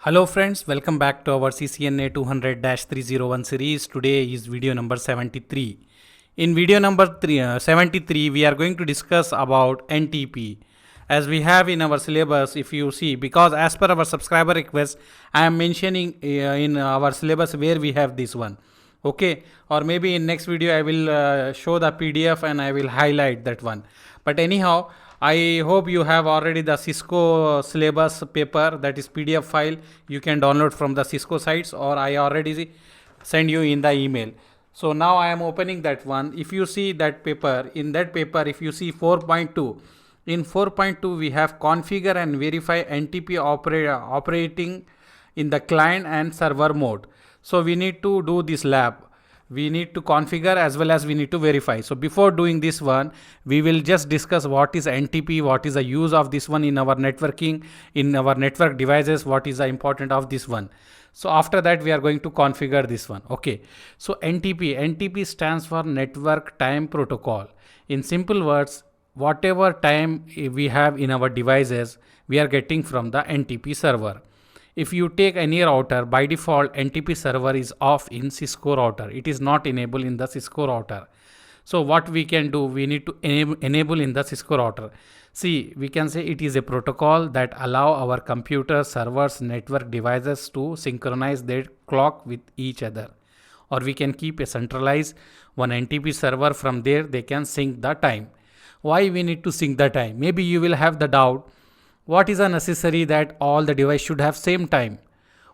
Hello friends, welcome back to our CCNA 200-301 series. Today is video number 73. In video number 73, we are going to discuss about NTP. As we have in our syllabus, if you see, because as per our subscriber request, I am mentioning in our syllabus where we have this one. Okay, or maybe in next video I will show the PDF and I will highlight that one. But anyhow, I hope you have already the Cisco syllabus paper, that is PDF file. You can download from the Cisco sites, or I already send you in the email. So now I am opening that one. If you see that paper, in that paper, if you see 4.2, in 4.2 we have configure and verify NTP operating in the client and server mode. So we need to do this lab. We need to configure as well as we need to verify. So before doing this one, we will just discuss what is NTP, what is the use of this one in our networking, in our network devices, what is the important of this one. So after that, we are going to configure this one. Okay. So NTP stands for Network Time Protocol. In simple words, whatever time we have in our devices, we are getting from the NTP server. If you take any router, by default NTP server is off in Cisco router. It is not enabled in the Cisco router. So what we can do, we need to enable in the Cisco router. See, we can say it is a protocol that allow our computer, servers, network devices to synchronize their clock with each other. Or we can keep a centralized one NTP server. From there they can sync the time. Why we need to sync the time? Maybe you will have the doubt, what is a necessary that all the device should have same time?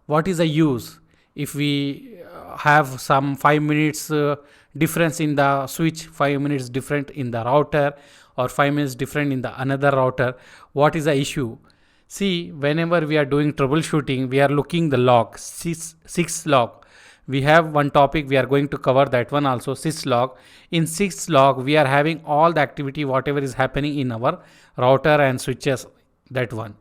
What is the use if we have some 5 minutes difference in the switch, 5 minutes different in the router, or 5 minutes different in the another router? What is the issue? See, whenever we are doing troubleshooting, we are looking the log, sys log. We have one topic, we are going to cover that one also, sys log. In sys log, we are having all the activity, whatever is happening in our router and switches, that one.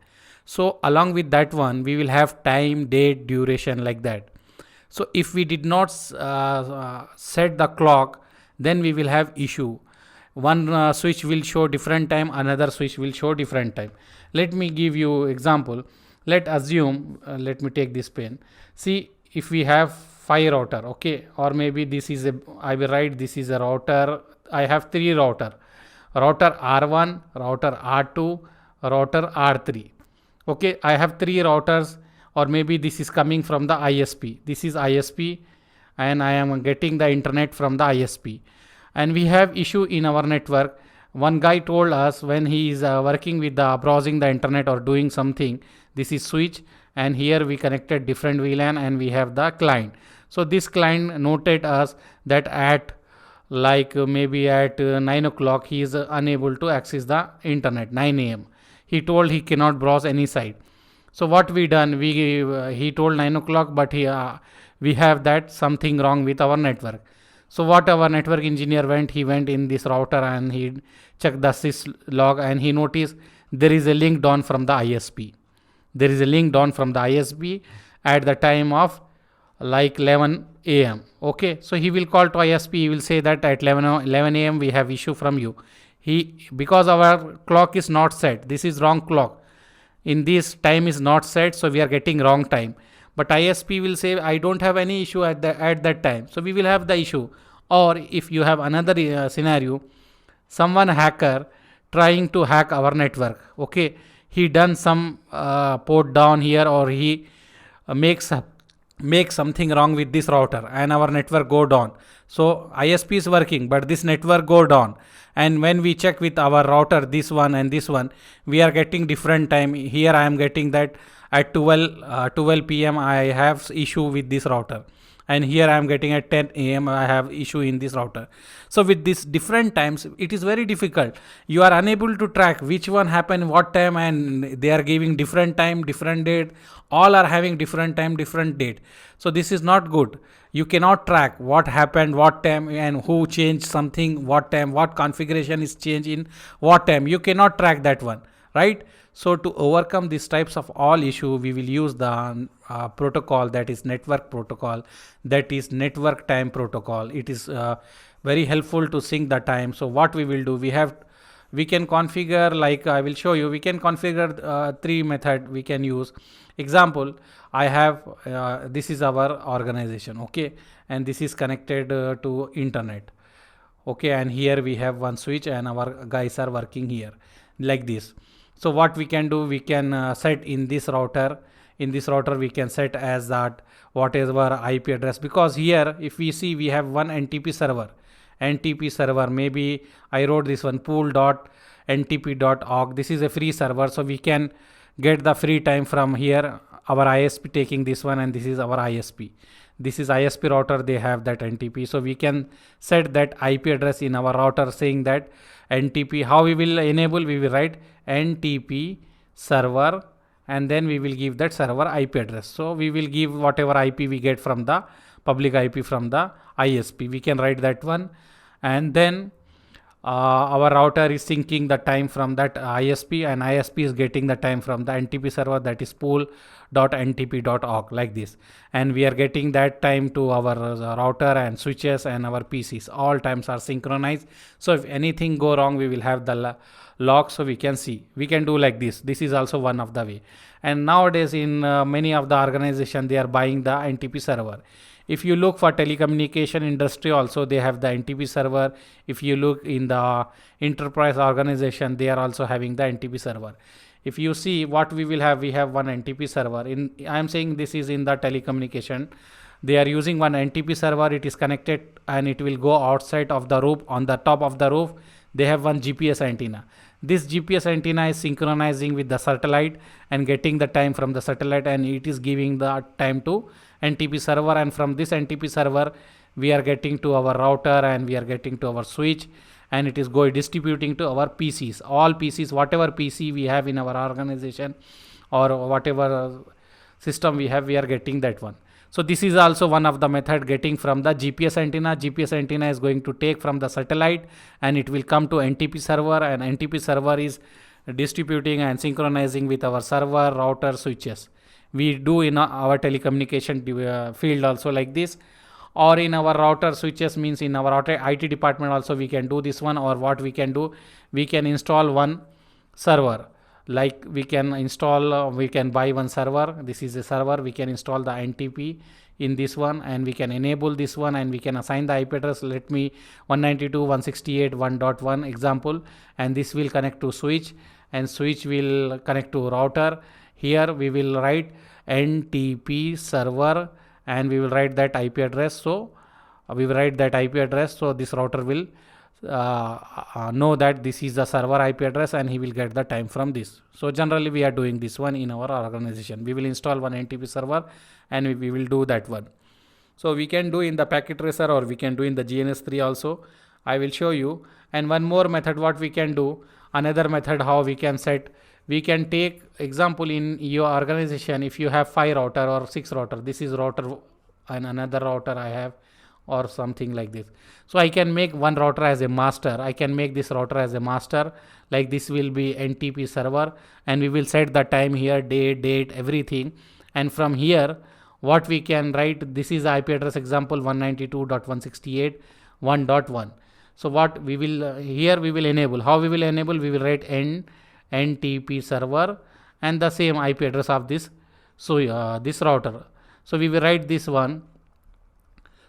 So along with that one, we will have time, date, duration, like that. So if we did not set the clock, then we will have issue. One switch will show different time, another switch will show different time. Let me give you example. Let assume, let me take this pen. See, if we have 5 router, okay, or maybe this is a, I will write this is a router. I have 3 router R1, router R2, router R3. Okay, I have 3 routers, or maybe this is coming from the ISP. This is ISP and I am getting the internet from the ISP. And we have issue in our network. One guy told us when he is working with the browsing the internet or doing something, this is switch, and here we connected different VLAN and we have the client. So this client noted us that at maybe at 9 o'clock he is unable to access the internet, 9 a.m. He told he cannot browse any site. So what we done, he told 9 o'clock, but we have that something wrong with our network. So what our network engineer went, he went in this router and he checked the sys log and he noticed there is a link down from the ISP. There is a link down from the ISP at the time of 11 a.m. Okay, so he will call to ISP, he will say that at 11 a.m. we have issue from you. Because our clock is not set, this is wrong clock, in this time is not set, so we are getting wrong time. But ISP will say I don't have any issue at that time, so we will have the issue. Or if you have another scenario, someone hacker trying to hack our network, okay, he done some port down here, or he makes something wrong with this router and our network go down. So ISP is working, but this network go down. And when we check with our router, this one and this one, we are getting different time. Here I am getting that at 12 p.m. I have issue with this router. And here I am getting at 10 a.m. I have issue in this router. So with these different times, it is very difficult. You are unable to track which one happened, what time, and they are giving different time, different date. All are having different time, different date. So this is not good. You cannot track what happened, what time, and who changed something, what time, what configuration is changed in what time. You cannot track that one, right? So to overcome these types of all issue, we will use the protocol, that is network protocol, that is network time protocol. It is very helpful to sync the time. So what we will do, we have we can configure, like I will show you, we can configure three method we can use. Example, I have this is our organization, okay, and this is connected to internet, okay, and here we have one switch and our guys are working here like this. So what we can do, we can set in this router, we can set as that whatever IP address, because here if we see we have one NTP server, maybe I wrote this one pool.ntp.org. This is a free server, so we can get the free time from here, our ISP taking this one, and this is our ISP. This is ISP router, they have that NTP, so we can set that IP address in our router saying that NTP. How we will enable, we will write NTP server and then we will give that server IP address. So we will give whatever IP we get from the public IP from the ISP, we can write that one, and then our router is syncing the time from that ISP, and ISP is getting the time from the NTP server, that is pool.ntp.org, like this, and we are getting that time to our router and switches and our PCs. All times are synchronized, so if anything go wrong we will have the log, so we can see. We can do like this. This is also one of the way. And nowadays in many of the organization they are buying the NTP server. If you look for telecommunication industry also, they have the NTP server. If you look in the enterprise organization, they are also having the NTP server. If you see what we will have, we have one NTP server. I am saying this is in the telecommunication. They are using one NTP server. It is connected and it will go outside of the roof. On the top of the roof, they have one GPS antenna. This GPS antenna is synchronizing with the satellite and getting the time from the satellite, and it is giving the time to NTP server, and from this NTP server we are getting to our router and we are getting to our switch, and it is distributing to our PCs. All PCs, whatever PC we have in our organization or whatever system we have, we are getting that one. So this is also one of the method, getting from the GPS antenna. GPS antenna is going to take from the satellite and it will come to NTP server, and NTP server is distributing and synchronizing with our server, router, switches. We do in our telecommunication field also like this, or in our router switches, means in our IT department also we can do this one. Or what we can do, we can install one server, like we can install we can buy one server. This is a server, we can install the NTP in this one and we can enable this one, and we can assign the IP address. Let me 192.168.1.1 example, and this will connect to switch and switch will connect to router. Here we will write NTP server and we will write that IP address. So we will write that IP address, so this router will know that this is the server IP address and he will get the time from this. So generally we are doing this one in our organization. We will install one NTP server and we will do that one. So we can do in the packet tracer or we can do in the GNS3 also. I will show you. And one more method what we can do, another method how we can set, we can take example in your organization. If you have 5 router or 6 router, this is router and another router I have, or something like this. So I can make one router as a master. I can make this router as a master, like this will be NTP server, and we will set the time here, date, everything. And from here what we can write, this is the IP address example 192.168.1.1. So what we will here we will enable, how we will enable, we will write NTP server and the same IP address of this, so this router. So we will write this one.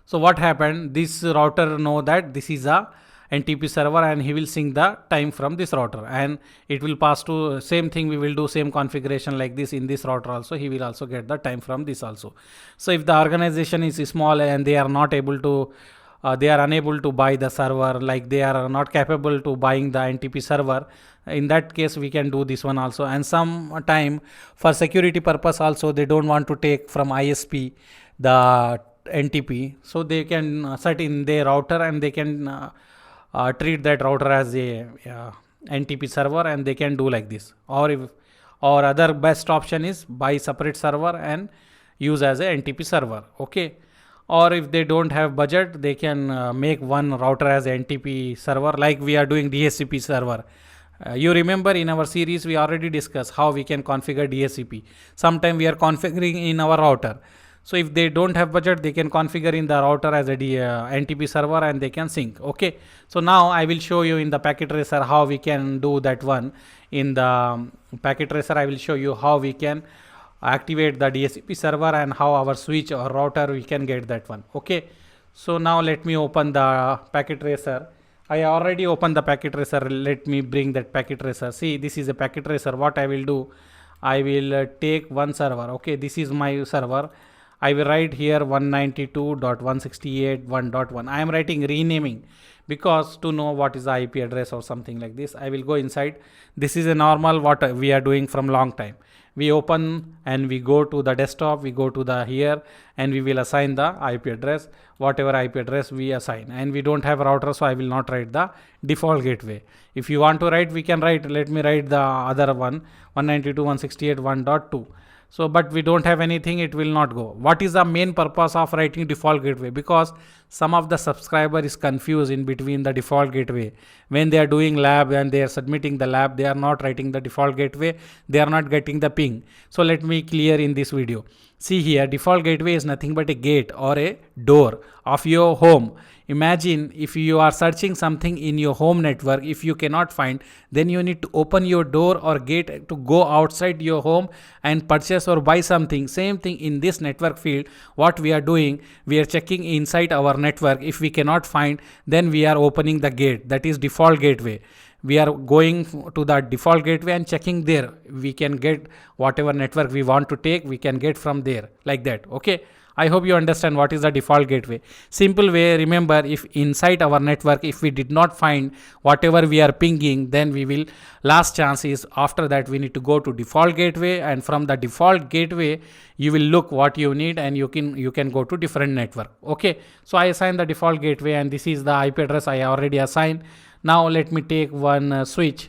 So what happened, this router know that this is a NTP server and he will sync the time from this router, and it will pass to same thing. We will do same configuration like this in this router also. He will also get the time from this also. So if the organization is small and they are not able to they are unable to buy the server, like they are not capable to buying the NTP server, in that case we can do this one also. And some time for security purpose also, they don't want to take from ISP the NTP, so they can set in their router and they can treat that router as a NTP server, and they can do like this. Or other best option is buy separate server and use as a NTP server, okay. Or if they don't have budget, they can make one router as a NTP server, like we are doing DHCP server. You remember in our series we already discussed how we can configure DHCP. Sometime we are configuring in our router. So if they don't have budget, they can configure in the router as a NTP server and they can sync. Okay. So now I will show you in the packet tracer how we can do that one. In the packet tracer, I will show you how we can activate the DHCP server and how our switch or router we can get that one. Okay. So now let me open the packet tracer. I already opened the packet tracer. Let me bring that packet tracer. See, this is a packet tracer. What I will do, I will take one server. Okay, this is my server. I will write here 192.168.1.1. I am writing renaming because to know what is the IP address or something like this. I will go inside. This is a normal what we are doing from long time. We open and we go to the desktop, we go to the here and we will assign the IP address, whatever IP address we assign. And we don't have a router, so I will not write the default gateway. If you want to write, we can write. Let me write the other one, 192.168.1.2. So, but we don't have anything, it will not go. What is the main purpose of writing default gateway? Because some of the subscriber is confused in between the default gateway. When they are doing lab and they are submitting the lab, they are not writing the default gateway. They are not getting the ping. So let me clear in this video. See here, default gateway is nothing but a gate or a door of your home. Imagine if you are searching something in your home network, if you cannot find, then you need to open your door or gate to go outside your home and purchase or buy something. Same thing in this network field. What we are doing, we are checking inside our network. If we cannot find, then we are opening the gate, that is default gateway. We are going to the default gateway and checking there. We can get whatever network we want to take, we can get from there, like that. Okay. I hope you understand what is the default gateway. Simple way, remember, if inside our network, if we did not find whatever we are pinging, then we will, last chance is after that we need to go to default gateway, and from the default gateway you will look what you need and you can go to different network. Okay. So I assign the default gateway and this is the IP address I already assigned. Now let me take one switch.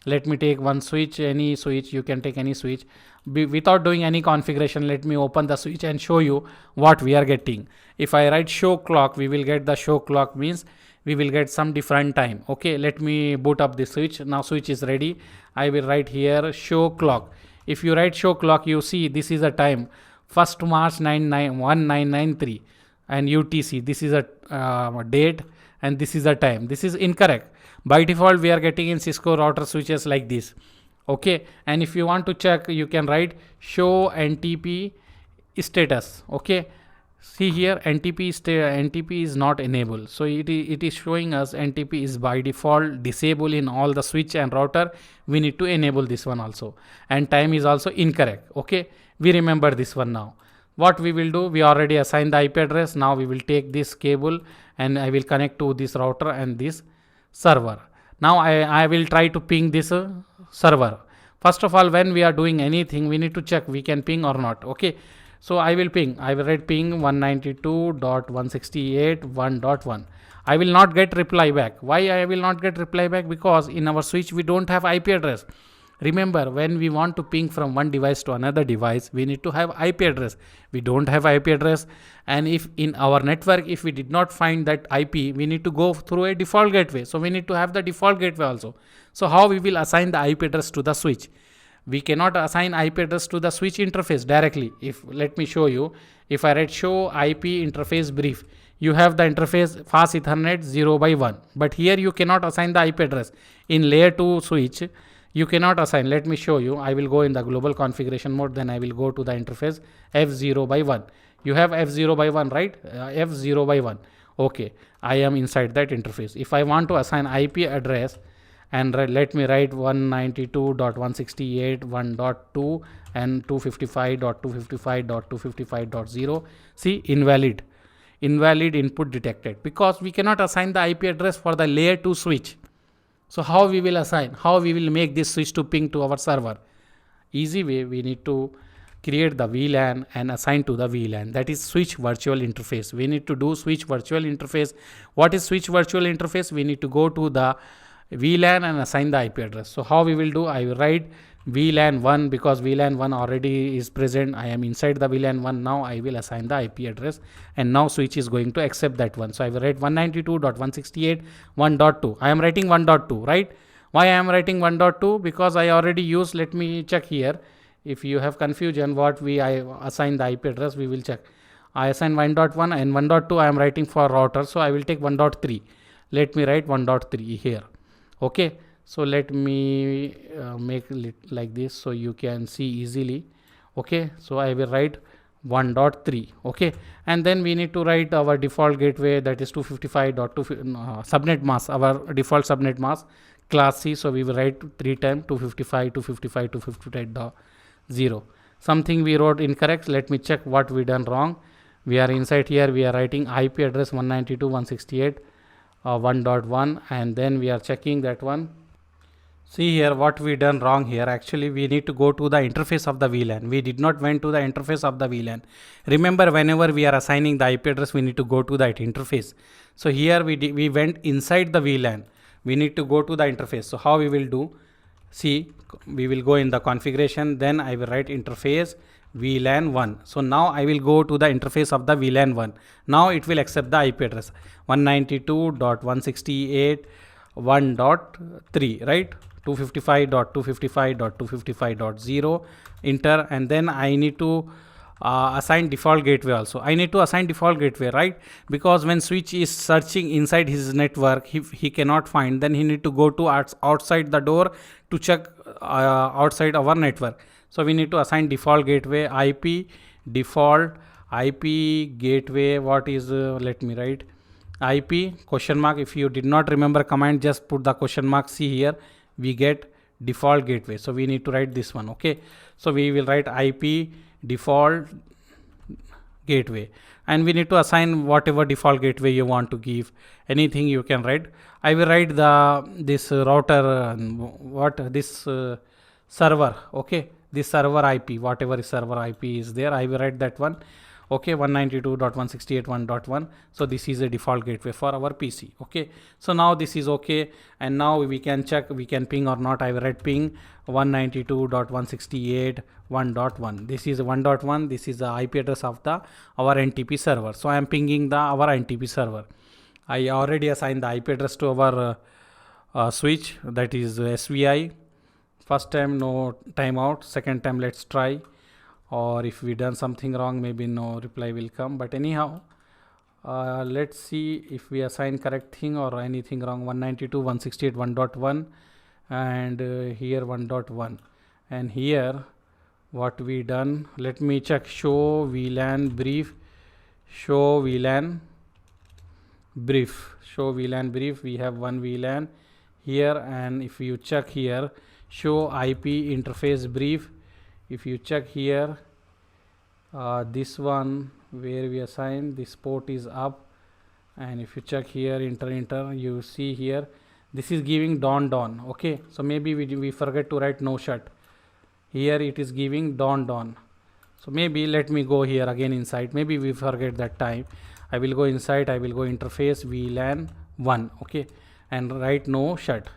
Let me take one switch, any switch, you can take any switch. Without doing any configuration, let me open the switch and show you what we are getting. If I write show clock, we will get the show clock, means we will get some different time. Okay, let me boot up the switch. Now switch is ready. I will write here show clock. If you write show clock, you see this is a time 1st March 1993 and UTC. This is a date and this is a time. This is incorrect. By default, we are getting in Cisco router switches like this. Okay, and if you want to check, you can write show NTP status. Okay, see here NTP is not enabled, so it is showing us NTP is by default disabled in all the switch and router. We need to enable this one also, and time is also incorrect. Okay, we remember this one now. What we will do, we already assigned the IP address. Now we will take this cable and I will connect to this router and this server. Now I will try to ping this server. First of all, when we are doing anything, we need to check we can ping or not. Okay, so I will ping. I will write ping 192.168.1.1. I will not get reply back. Why I will not get reply back? Because in our switch we don't have IP address. Remember, when we want to ping from one device to another device, we need to have IP address. We don't have IP address, and if in our network, if we did not find that IP, we need to go through a default gateway. So we need to have the default gateway also. So how we will assign the IP address to the switch? We cannot assign IP address to the switch interface directly. Let me show you. If I write show IP interface brief, you have the interface fast Ethernet 0/1, but here you cannot assign the IP address. In layer 2 switch, you cannot assign. Let me show you. I will go in the global configuration mode, then I will go to the interface F0/1. You have F0/1, right? F0/1. Okay, I am inside that interface. If I want to assign IP address, and let me write 192.168.1.2 and 255.255.255.0. See, invalid input detected, because we cannot assign the IP address for the layer 2 switch. So how we will assign? How we will make this switch to ping to our server? Easy way, we need to create the VLAN and assign to the VLAN. That is switch virtual interface. We need to do switch virtual interface. What is switch virtual interface? We need to go to the VLAN and assign the IP address. So how we will do? I will write VLAN 1, because VLAN 1 already is present. I am inside the VLAN 1 now. I will assign the IP address, and now switch is going to accept that one. So I will write 192.168.1.2. I am writing 1.2, right? Why I am writing 1.2? Because I already used, let me check here. If you have confusion what I assign the IP address, we will check. I assign 1.1 and 1.2 I am writing for router, so I will take 1.3. Let me write 1.3 here. Okay, so let me make it like this so you can see easily. Okay, so I will write 1.3. okay, and then we need to write our default gateway, that is 255.2 subnet mask, our default subnet mask class C. So we will write 3 times 255, 255, 255.0. Something we wrote incorrect. Let me check what we done wrong. We are inside here, we are writing IP address 192.168.1.1 and then we are checking that one. See here what we done wrong here. Actually we need to go to the interface of the VLAN. We did not went to the interface of the VLAN. Remember, whenever we are assigning the IP address, we need to go to that interface. So here we went inside the VLAN. We need to go to the interface. So how we will do? See, we will go in the configuration, then I will write interface VLAN 1. So now I will go to the interface of the VLAN 1. Now it will accept the IP address 192.168.1.3, right? 255.255.255.0, enter, and then I need to assign default gateway also. I need to assign default gateway, right? Because when switch is searching inside his network, he cannot find, then he need to go to outside the door to check outside our network. So we need to assign default gateway IP default IP gateway. What is let me write IP question mark. If you did not remember command, just put the question mark. See here we get default gateway, so we need to write this one. Okay, so we will write IP default gateway, and we need to assign whatever default gateway you want to give. Anything you can write. I will write this router server. Okay, this server IP, whatever server IP is there, I will write that one. Okay, 192.168.1.1. so this is a default gateway for our PC. Okay, so now this is okay, and now we can check we can ping or not. I will write ping 192.168.1.1. this is 1.1. this is the IP address of our NTP server. So I am pinging our NTP server. I already assigned the IP address to our switch, that is SVI. First time no timeout, second time let's try, or if we done something wrong, maybe no reply will come. But anyhow, let's see if we assign correct thing or anything wrong. 192.168.1.1 and here 1.1, and here what we done, let me check. Show VLAN brief, show VLAN brief, show VLAN brief. We have one VLAN here, and if you check here, show IP interface brief. If you check here, this one where we assign this port is up, and if you check here enter, you see here this is giving dawn. Okay, so maybe we forget to write no shut. Here it is giving dawn. So maybe let me go here again inside, maybe we forget that time. I will go inside, I will go interface VLAN 1. Okay, and write no shut.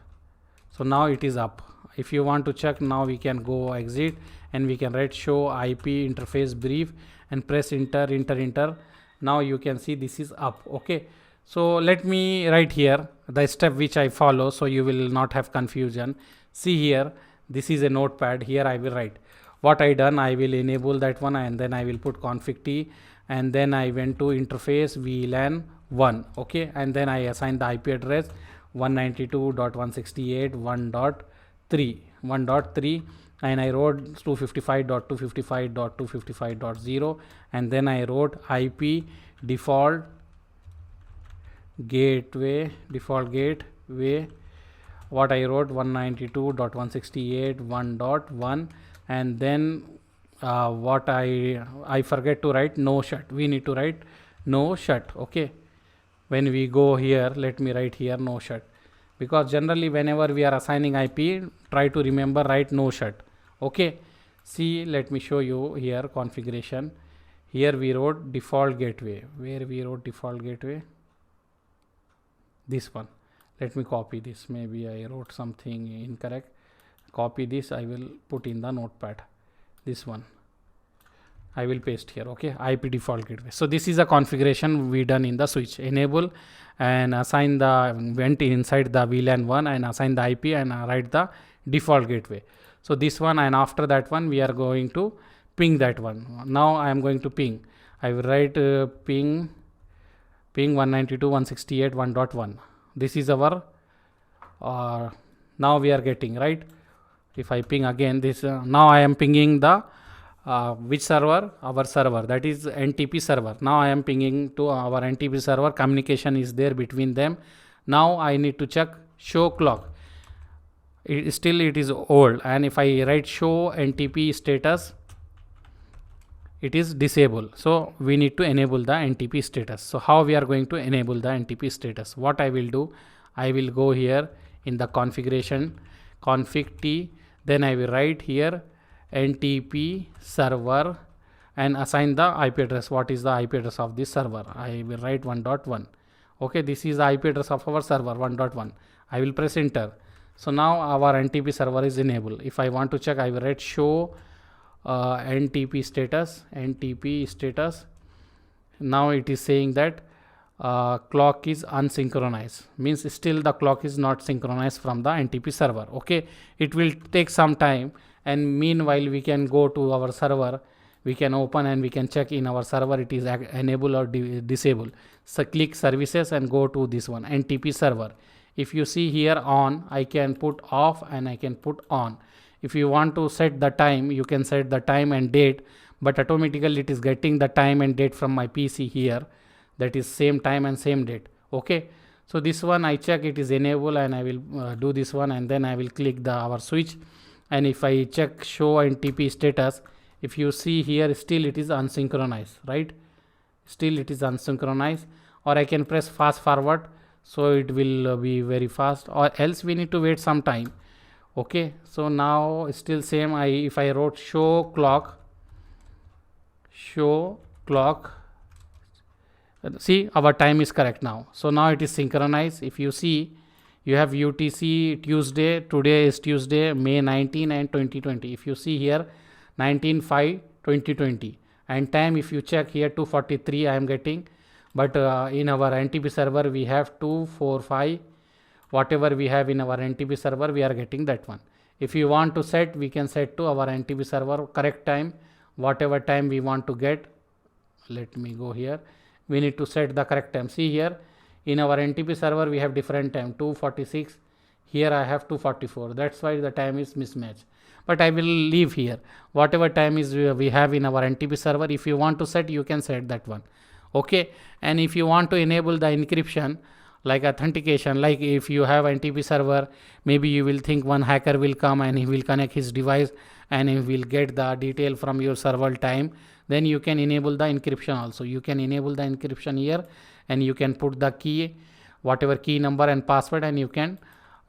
So now it is up. If you want to check, now we can go exit and we can write show IP interface brief and press enter. Now you can see this is up. Okay, so let me write here the step which I follow, so you will not have confusion. See here, this is a notepad. Here I will write what I done. I will enable that one, and then I will put config T, and then I went to interface VLAN 1. Okay, and then I assigned the IP address 192.168.1.3, and I wrote 255.255.255.0, and then I wrote IP default gateway. What I wrote 192.168.1.1, and then what I forget to write no shut. We need to write no shut. Okay, when we go here, let me write here no shut, because generally whenever we are assigning IP, try to remember write no shut. Okay, see, let me show you here configuration. Here we wrote default gateway. Where we wrote default gateway? This one. Let me copy this. Maybe I wrote something incorrect. Copy this, I will put in the notepad. This one I will paste here. Okay, IP default gateway. So this is a configuration we done in the switch. Enable and assign the went inside the VLAN 1 and assign the IP and write the default gateway. So this one, and after that one we are going to ping that one. Now I am going to ping. I will write ping 192.168.1.1. This is our now we are getting, right? If I ping again this, now I am pinging the which server? Our server, that is NTP server. Now I am pinging to our NTP server. Communication is there between them. Now I need to check show clock. Still it is old, and if I write show NTP status, it is disabled. So we need to enable the NTP status. So how we are going to enable the NTP status? What I will do, I will go here in the configuration, config T, then I will write here NTP server and assign the IP address. What is the IP address of this server? I will write 1.1. Okay, this is the IP address of our server 1.1. I will press enter. So now our NTP server is enabled. If I want to check, I will write show NTP status. Now it is saying that clock is unsynchronized, means still the clock is not synchronized from the NTP server. Okay, it will take some time, and meanwhile we can go to our server, we can open and we can check in our server it is enable or disable. So click services and go to this one, NTP server. If you see here on, I can put off and I can put on. If you want to set the time, you can set the time and date, but automatically it is getting the time and date from my PC here, that is same time and same date. Okay, so this one I check it is enable, and I will do this one, and then I will click the our switch, and if I check show NTP status, if you see here still it is unsynchronized, right? Still it is unsynchronized. Or I can press fast forward, so it will be very fast, or else we need to wait some time. Okay, so now still same. If I wrote show clock, see our time is correct now. So now it is synchronized. If you see, you have UTC Tuesday, today is Tuesday, May 19 and 2020. If you see here 19/5/2020, and time if you check here 2:43 I am getting, but in our NTP server we have 2:45. Whatever we have in our NTP server, we are getting that one. If you want to set, we can set to our NTP server correct time, whatever time we want to get. Let me go here. We need to set the correct time. See here in our NTP server we have different time, 2:46. Here I have 2:44. That's why the time is mismatched. But I will leave here whatever time is we have in our NTP server. If you want to set, you can set that one. Okay, and if you want to enable the encryption, like authentication, like if you have NTP server, maybe you will think one hacker will come and he will connect his device and he will get the detail from your server time, then you can enable the encryption also. You can enable the encryption here, and you can put the key, whatever key number and password, and you can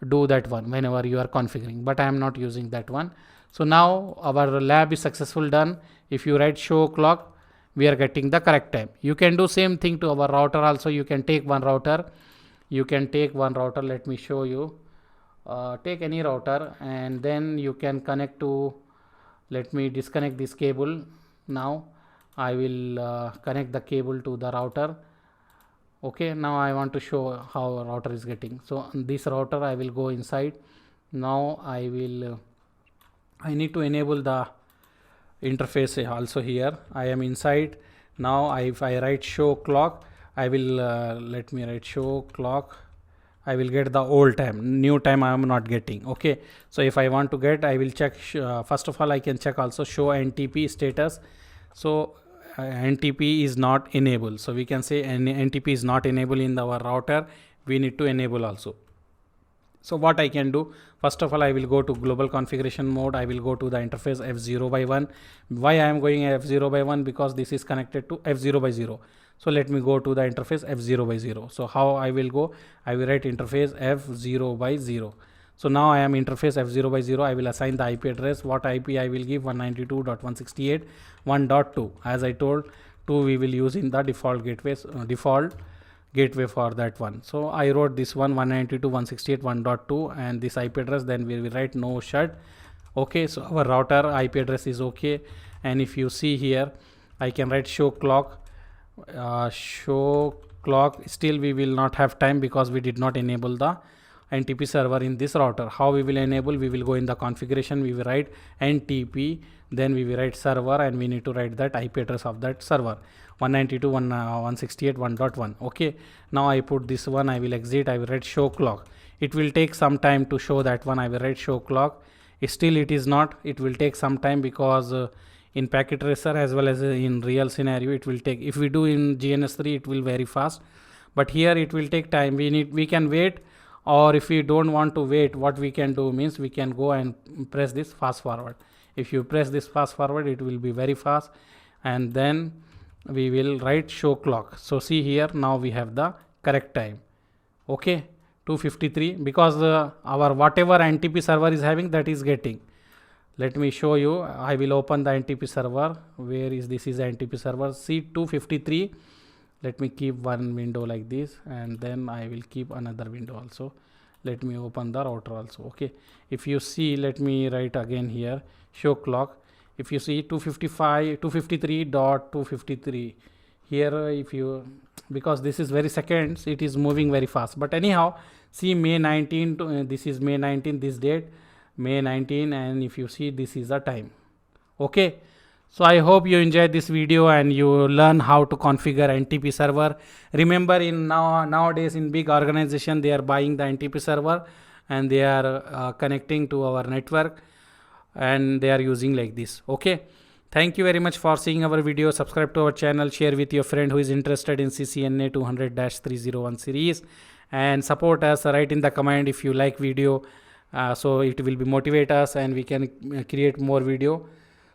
do that one whenever you are configuring, but I am not using that one. So now our lab is successful done. If you write show clock, we are getting the correct time. You can do same thing to our router also. You can take one router, let me show you. Take any router, and then you can connect to, let me disconnect this cable. Now I will connect the cable to the router. Okay, now I want to show how router is getting. So this router I will go inside. Now I need to enable the interface also here. I am inside. Now if I write show clock, I will let me write show clock. I will get the old time, new time I am not getting. Okay, so if I want to get, I will check. First of all, I can check also show NTP status. So NTP is not enabled. So we can say NTP is not enabled in our router. We need to enable also. So what I can do, first of all, I will go to global configuration mode. I will go to the interface F0/1. Why I am going F0/1? Because this is connected to F0/0. So let me go to the interface F0/0. So how I will go? I will write interface F0/0. So now I am interface F0/0. I will assign the IP address. What IP I will give? 192.168.1.2. As I told, 2 we will use in the default gateway for that one. So I wrote this one 192.168.1.2 and this IP address. Then we will write no shut. Okay, so our router IP address is okay. And if you see here, I can write show clock. Still we will not have time because we did not enable the NTP server in this router. How we will enable? We will go in the configuration, we will write NTP, then we will write server, and we need to write that IP address of that server 192.168.1.1. okay, now I put this one, I will exit, I will write show clock. It will take some time to show that one. I will write show clock. Still it is not, it will take some time, because in packet tracer as well as in real scenario it will take. If we do in GNS3 it will very fast, but here it will take time. We can wait, or if we don't want to wait, what we can do means we can go and press this fast forward. If you press this fast forward, it will be very fast, and then we will write show clock. So see here, now we have the correct time. Okay, 2:53, because our whatever NTP server is having, that is getting. Let me show you. I will open the NTP server. Where is this? Is the NTP server. See, 2:53. Let me keep one window like this, and then I will keep another window also. Let me open the router also. Okay, if you see, let me write again here show clock. If you see 2:53.253 here, if you, because this is very seconds, it is moving very fast. But anyhow, see May 19 to, this is May 19, this date May 19, and if you see, this is the time. Okay, so I hope you enjoyed this video and you learn how to configure NTP server. Remember, in nowadays in big organization, they are buying the NTP server and they are connecting to our network, and they are using like this. Okay, thank you very much for seeing our video. Subscribe to our channel, share with your friend who is interested in CCNA 200-301 series, and support us. Write in the comment if you like video, so it will be motivate us and we can create more video.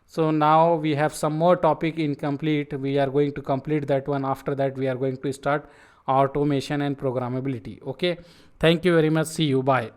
So now we have some more topic incomplete. We are going to complete that one. After that we are going to start automation and programmability. Okay, thank you very much. See you. Bye.